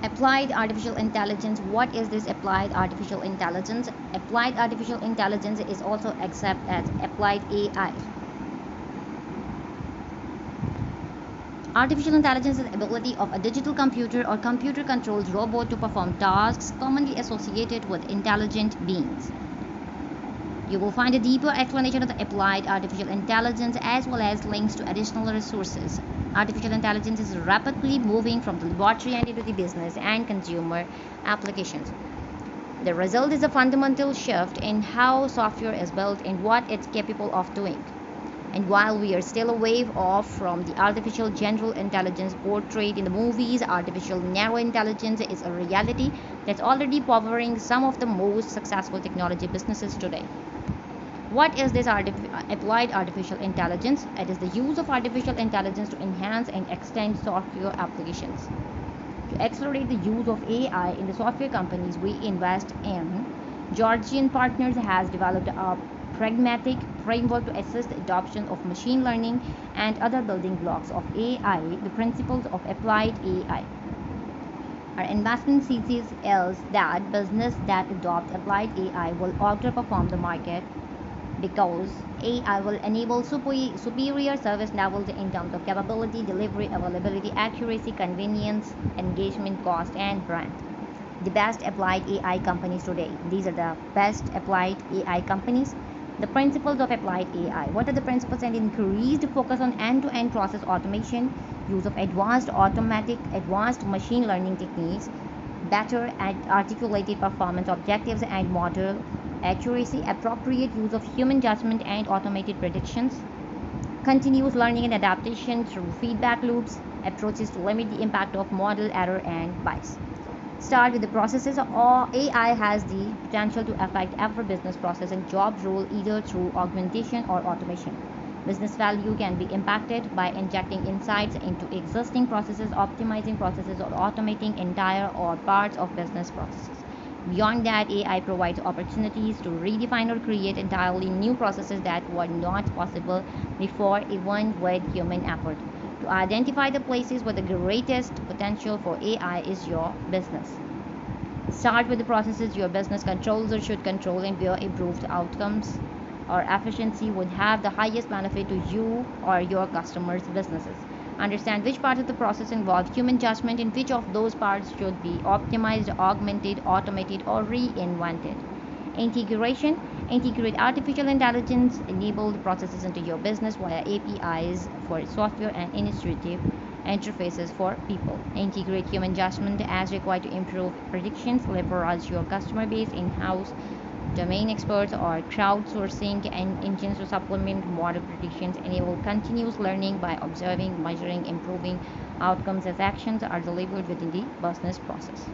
Applied artificial intelligence. What is this applied artificial intelligence? Applied artificial intelligence is also accepted as applied AI. Artificial intelligence is the ability of a digital computer or computer-controlled robot to perform tasks commonly associated with intelligent beings. You will find a deeper explanation of the applied artificial intelligence as well as links to additional resources. Artificial intelligence is rapidly moving from the laboratory and into the business and consumer applications. The result is a fundamental shift in how software is built and what it's capable of doing. And while we are still a wave off from the artificial general intelligence portrayed in the movies, artificial narrow intelligence is a reality that's already powering some of the most successful technology businesses today. What is this applied artificial intelligence? It is the use of artificial intelligence to enhance and extend software applications. To accelerate the use of AI in the software companies we invest in, Georgian Partners has developed a pragmatic framework to assist the adoption of machine learning and other building blocks of AI, the principles of applied AI. Our investment thesis is that businesses that adopt applied AI will outperform the market because AI will enable superior service levels in terms of capability, delivery, availability, accuracy, convenience, engagement, cost, and brand. The best applied AI companies today. These are the best applied AI companies. The principles of applied AI. What are the principles? And increased focus on end-to-end process automation, use of advanced machine learning techniques, better articulated performance objectives and model accuracy, appropriate use of human judgment and automated predictions, continuous learning and adaptation through feedback loops, approaches to limit the impact of model error and bias. Start with the processes. Or AI has the potential to affect every business process and job role either through augmentation or automation. Business value can be impacted by injecting insights into existing processes, optimizing processes, or automating entire or parts of business processes. Beyond that, AI provides opportunities to redefine or create entirely new processes that were not possible before, even with human effort. To identify the places where the greatest potential for AI is your business. Start with the processes your business controls or should control and where improved outcomes or efficiency would have the highest benefit to you or your customers' businesses. Understand which parts of the process involve human judgment and which of those parts should be optimized, augmented, automated, or reinvented. Integration. Integrate artificial intelligence enabled processes into your business via APIs for software and initiative interfaces for people. Integrate human judgment as required to improve predictions. Leverage your customer base in-house domain experts or crowdsourcing and engines to supplement model predictions. Enable continuous learning by observing, measuring, improving outcomes as actions are delivered within the business process.